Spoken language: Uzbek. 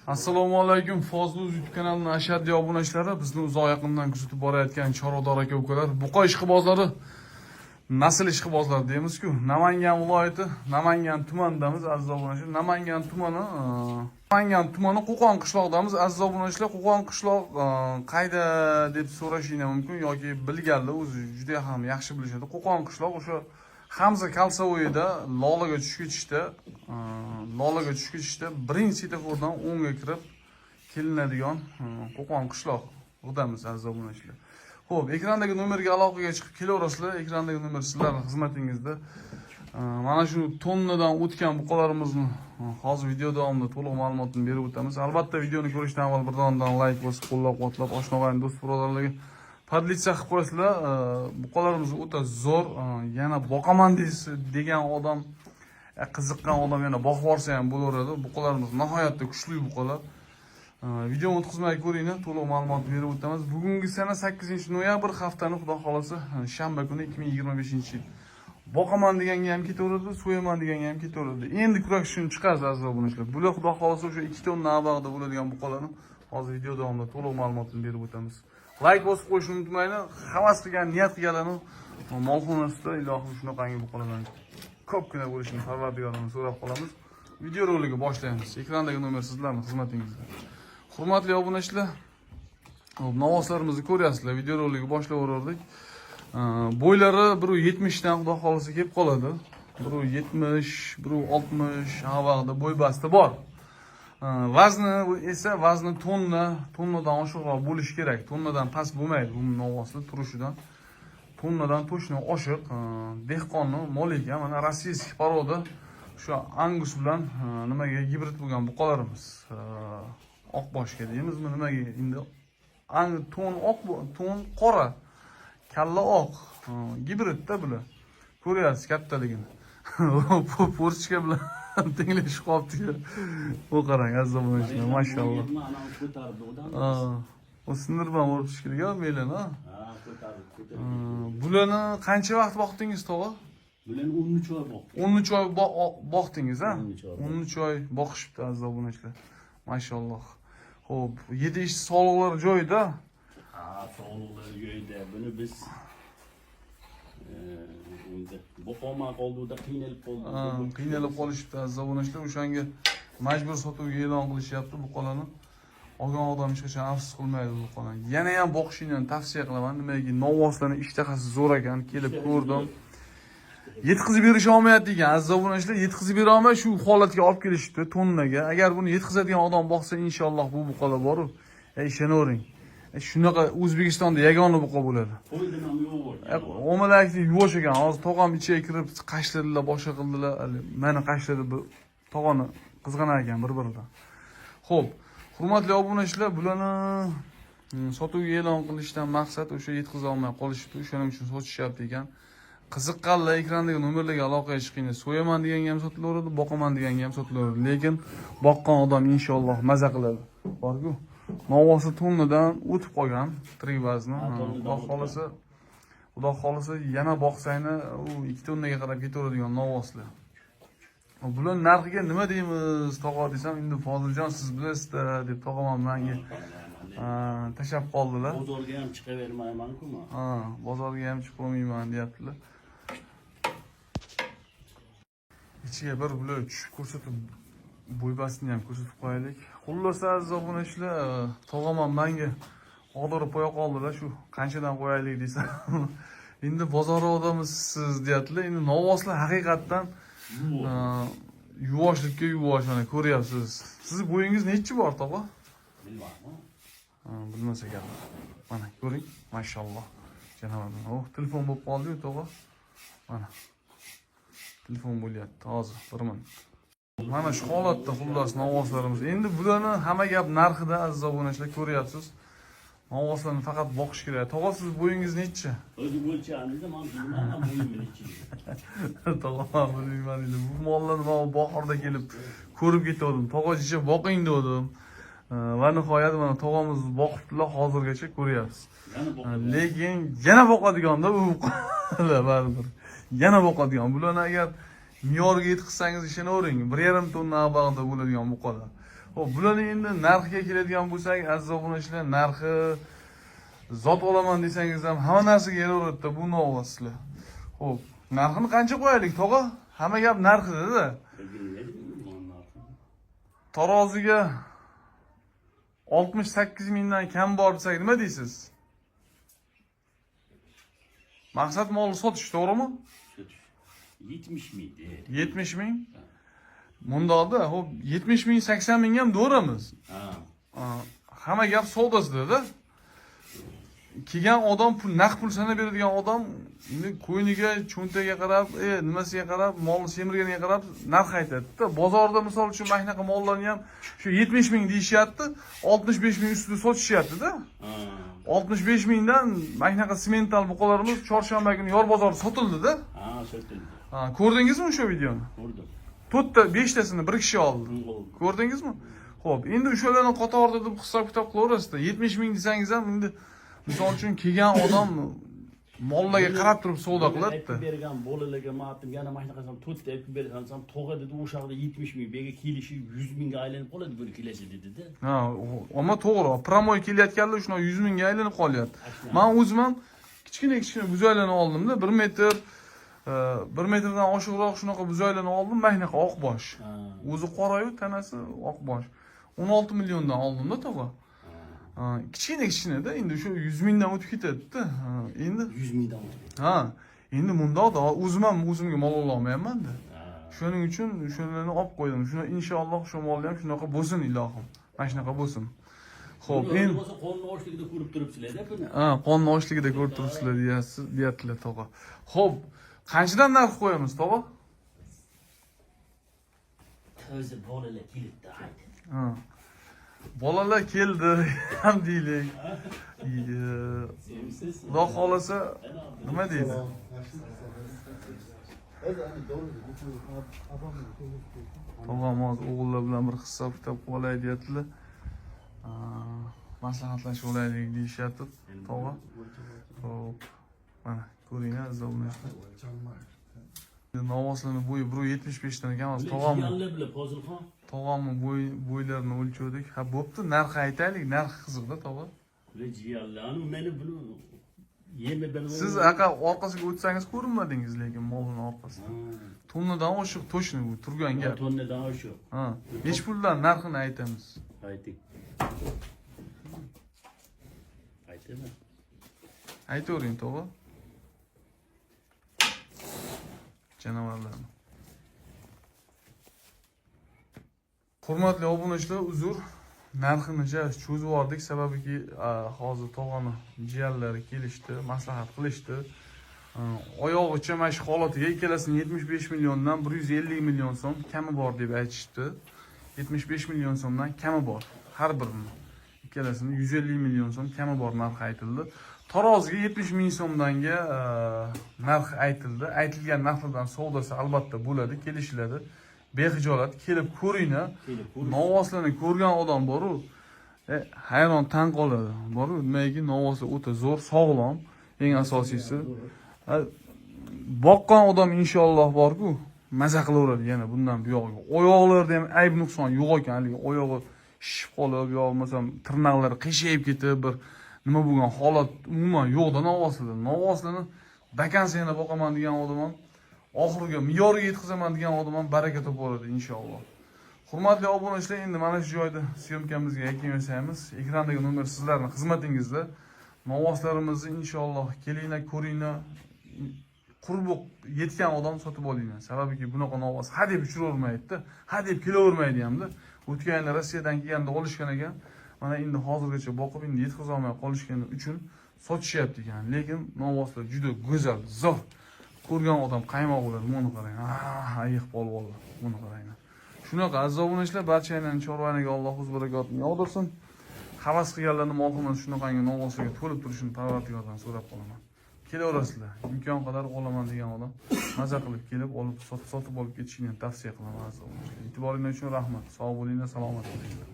Assalomu alaykum, Fozluz YouTube kanalining ashaddiy obunachilari, bizni uzoq yaqindan kuzatib borayotgan Chorodor aka ukalar, Buqa ishqibozlari, nasl ishqibozlari deymiz-ku, Namangan viloyati, Namangan tumanidamiz, aziz obunachilar. Namangan tumani Qo'qon qishloqdamiz, aziz obunachilar. Qo'qon qishloq qayda deb so'rashingiz mumkin yoki bilganlar o'zi juda ham yaxshi bilishadi. Qo'qon qishloq o'sha Hamza Kalsavoyda Lolaga tushib ketishda birinchi svetofordan o'ngga kirib kelinadigan Qo'qon qishloq o'damiz, aziz obunachilar. Xo'p, ekrandagi nomerga aloqaga chiqib kelaverasizlar. Ekrandagi nomer sizlarning xizmatingizda. Mana shu tonnadan o'tgan buqalarimizni hozir video davomida to'liq ma'lumotini berib o'tamiz. Albatta videoni ko'rishdan avval bir dondan like bosib, qo'llab-quvvatlab, oshno'g'ayni do'st birodarlarga podlitsa qilib qo'yasizlar. Buqalarimiz o'ta zo'r. Yana boqaman degan odam, qiziqqan odam yana boqib borsa ham bo'laveradi. Buqalarimiz nihoyatda kuchli buqalar. Videoni o'tkazmay ko'ringlar, to'liq ma'lumot berib o'tamiz. Bugungi sana 8-noyabr, haftani xudo xolasa shanba kuni 2025-yil. Boqaman deganga ham ketaveradi, so'yaman deganga ham ketaveradi. Endi kurash uchun chiqasiz, aziz obunachilar. Bular xudo xolasa o'sha 2 tonna navbag'da bo'ladigan buqalarni hozir video davomida to'liq ma'lumotini berib o'tamiz. Like bosib qo'yishni unutmanglar. Havas qilgan, niyat qilganlarni molxonasida ilohim shunaqangi buqalardan ko'pgina bo'lishini Parvardigorimdan so'rab qolamiz. Video roligi boshlaymiz. Ekrandagi nomer sizlarning xizmatingizda. Hurmatli obunachilar, novoslarimizni ko'ryapsizlar. Video roligi boshlaverdik. Bo'ylari 170 dan xudo xolasa kelib qoladi. 170, 160 havaqda bo'y basti bor. Vazni esa tonnadan oshiqroq bo'lishi kerak. Tonnadan past bo'lmaydi bu novoslar turishidan. Tonnadan to'shni oshiq. Dehqonni molika, mana rossiyskiy poroda shu Angus bilan nimaga gibrid bo'lgan buqalarimiz. Oqboshga deymizmi, nimaga endi ton qora, kalla oq, gibridda bular. Ko'ryapsiz kattaligini. Porchka bilan tenglashib qolibdi. Bu qarang, aziz obunachilar, mashalloh. O sindirman urib tushkirgan melen, ha? Bularni qancha vaqt boqdingiz, tog'a? Bularni 13 oy boqdim. 13 oy boqdingiz, ha? 13 oy boqishibdi, aziz obunachilar. Mashalloh. Xo'p, yedish sog'liqlari joyida? Ha, sog'liqlari joyida. Buni biz boqolmay qoldida qiynalib qoldik. Qiynalib qolishibdi, aziz obunachilar. O'shanga majbur sotuvga e'lon qilishyapti buqalarni. Olgan odam hech qachon afsus qilmaydi bu buqalarni. Yana ham boqishingni tavsiya qilaman. Nimaga novoslarning ishtahasi zo'r ekan, kelib ko'rdim. Yetkazib berish olmayapti ekan, aziz obunachilar, yetkazib bera olmay shu holatga olib kelishibdi tonnaga. Agar buni yetkazadigan odam boqsa, inshaalloh bu buqalar bor-ku. Ishonavering. Shunaqa O'zbekistonda yagona buqa bo'ladi. Qo'ydim ham yo'q. Omalakni yuvosh ekan. Hozir tog'am ichiga kirib qashladilar, boshqa qildilar. Meni qashladi, tog'ani qizg'anar ekan bir-biridan. Xo'p, hurmatli obunachilar, bularni sotuvga e'lon qilishdan maqsad o'sha yetkaza olmay qolishibdi. Shuning uchun sotishyapti ekan. Qiziqqanlar ekrandagi nomerlarga aloqaga chiqinglar. So'yaman deganga ham sotilaveradi, boqaman deganga ham sotilaveradi. Lekin boqqan odam inshaalloh maza qiladi. Bor-ku. Novosi tonnadan o'tib qolgan trivazni. Xudo xolasa yana boqsanglar, u 2 tonnaga qarab ketaveradigan novoslar. Bular narxiga nima deymiz, tog'a desam, endi Foziljon siz bilasiz-da deb tog'am menga tashab qoldilar. Bozorga ham chiqavermayman-ku men. Bozorga ham chiqolmayman deyaptilar. Ichiga bir bular tushib ko'rsatib, bo'ybastini ham ko'rsatib qo'yaylik. Xullas, aziz obunachilar, tog'am menga og'dirib qo'ya qoldilar, shu qanchadan qo'yaylik desam. Endi bozor odamisiz deyaptilar. Endi novoslar haqiqatdan yuvoshlikka yuvosh, mana ko'ryapsiz. Sizni bo'yingiz nechi bor, tog'a? Bilmayman. Bilmasa gap. Mana ko'ring, mashalloh. Janob, telefon bo'lib qoldi-yu, tog'a. Mana. Telefon bo'lyapti hozir, 1 minut. Mana shu holatda xullas novoslarimiz. Endi bularni hamma gap narxida, aziz obunachilar, ko'ryapsiz. Novoslarni faqat boqish kerak. Tog'a, siz bo'yingiz nechi? O'zi o'lchamda men bilmayman, bo'yim nechi. Tog'a, bilmayman dedi. Bu mollarni men bahorda kelib ko'rib ketdim. Tog'achicha boqing dedim. Va nihoyat mana tog'amiz boqibdilar, hozirgacha ko'ryapsiz. Lekin yana boqadiganda u baribir. Yana boqadigan. Bularni agar me'yorga yetkazsangiz ishonavering, 1,5 tonna abag'da bo'ladigan buqalar. Xo'p, bularning endi narxiga keladigan bo'lsak, aziz obunachilar, narxi zot olaman desangiz ham hamma narsaga yaraveradi bu novvoslar. Xo'p, narxini qancha qo'yaylik, tog'a? Hamma gap narxida-da. Taroziga 68 mingdan kam bor desak nima deysiz? Maqsad molni sotish, to'g'rimi? 70 ming. 70 ming? Mundoqda, xo'p, 70 ming, 80 ming ham do'ramiz. Hamma gap savdosida-da. Kelgan odam naqd pul sanab beradigan odam endi qo'yniga, cho'ntagiga qarab, nimasiga qarab, molni semirganiga qarab narx aytadi-da. Bozorda misol uchun mana shunaqa mollarni ham shu 70 ming deyishyapti, 65 ming ustida sotishyapti-da. 65 mingdan mana shunaqa semental buqalarimiz chorshanba kuni yor bozorda sotildi-da. Sotildi. Ko'rdingizmi o'sha videoni? Ko'rdim. 4ta, 5tasini bir kishi oldi. Ko'rdingizmi? Xo'p, endi o'shalarni qatorida deb hisob-kitob qilaverasizda. 70 ming desangiz ham endi misol uchun kelgan odam mollarga qarab turib savdo qiladi-da. Bergan bolalarga ma'lum yana mana shunaqasam 4 ta aytib bersam, to'g'a dedi, o'sha yerda 70 ming, bega kelishi 100 mingga aylanib qoladi bir kelasi dedi-da. Ammo to'g'ri, promoy kelayotganlar shuna 100 mingga aylanib qolyapti. Men o'zim ham kichkina buzoylarni oldimda, 1 metr 1 metrdan oshiqroq shunaqa buzoylarni oldim, mana shunaqa oqbosh. O'zi qora-yu, tanasi oqbosh. 16 milliondan oldimda to'g'a. Kichkina-da, endi shu 100 mingdan o'tib ketadi-da. Endi 100 mingdan o'tib. Endi mundoqda o'zim ham o'zimga mol ololmayman-da. Shuning uchun shunlarni olib qo'ydim. Shuna inshaalloh shu molni ham shunaqa bo'lsin ilohim. Mana shunaqa bo'lsin. Xo'p, endi qonni ochligida ko'rib turibsizlar-da buni. qonni ochligida ko'rib turibsizlar deyaptilar tog'a. Xo'p, qanchadan narx qo'yamiz tog'a? O'zi bolalar kelibdi aytdi. Bolalar keldi ham deylik. Xudo xolasa nima deydi? Tog'amiz o'g'illar bilan bir hisob-kitob qilay deyaptilar. Maslahatlashib olaylik deyishyapti tog'a. Xo'p, mana ko'ringlar azoblanishni. Novvoslarni bo'yi 1.75 dan ekan, tog'amni bo'ylarini o'lchuvdik. Ha, bo'pti, narxi aytaylik, narxi qiziqda tog'a. Siz orqasiga o'tsangiz ko'rinmadingiz, lekin molning orqasidan. Tonnadan oshiq to'shni bu turgan gap. Tonnadan oshiq. Nechi puldan narxini aytamiz. Ayting. Aytaymi? Aytavering tog'a. Canavarlarni. Hurmatli obunachilar, uzr. Narxini cho'zib yubordik, sababiki hozir tog'ani jiyanlari kelishdi, maslahat qilishdi. Oyog'icha mana shu holatiga ikkalasini 75 milliondan 150 million so'm kami bor deb aytishdi. 75 million so'mdan kami bor har birini. Ikkalasini 150 million so'm kami bor narx aytildi. Taroziga 70 ming so'mdanga narx aytildi. Aytilgan narxlardan savdosi albatta bo'ladi, kelishiladi. Bexijolat kelib ko'ringlar. Novvoslarni ko'rgan odam bor-u, hayron tan qoladi. Bor-u, nimaiki novvoslar o'ta zo'r, sog'lom, eng asosiysi. Boqqan odam inshaalloh bor-ku, maza qilaveradi yana bundan bu yog'iga. Oyoqlarida ham ayb nuqson yo'q ekan, haligi oyog'i shishib qolib, yo bo'lmasam tirnoqlari qiyshayib ketib, bir nima bo'lgan holat umuman yo'qda novvoslarda. Novvoslarni vakansiyani boqaman degan odam ham oxiriga me'yoriga yetkazaman degan odam ham baraka toparadi inshaalloh. Hurmatli obunachilar, endi mana shu joyda syomkamizga yakun yasaymiz. Ekrandagi nomer sizlarning xizmatingizda. Novvoslarimizni inshaalloh kelinglar, ko'ringlar. Qurbi yetgan odam sotib olinglar. Sababiki bunaqa novvos hadeb uchiravermaydi-da, hadeb kelavermaydi hamda. O'tgan yil Rossiyadan kelganda olishgan ekan. Mana endi hozirgacha boqib endi yetkaza olmay qolishgani uchun sotishyapti ekan. Lekin novvoslar juda go'zal, zo'r. Ko'rgan odam qaymoq bo'ladi, buni qarang. Ayiq polvonlar, buni qarang. Shunaqa aziz obunachilar, barchanglarning chorvaniga Alloh o'z barakotini yog'dirsin. Havas qilganlarning molxonasi shunaqangi novvoslarga to'lib turishini Parvardigordan so'rab qolaman. Kelaverasizlar. Imkon qadar olaman degan odam maza qilib kelib, olib sotib olib ketishini tavsiya qilaman aziz obunachilar. E'tiboringiz uchun rahmat. Sog' bo'linglar, salomat bo'linglar.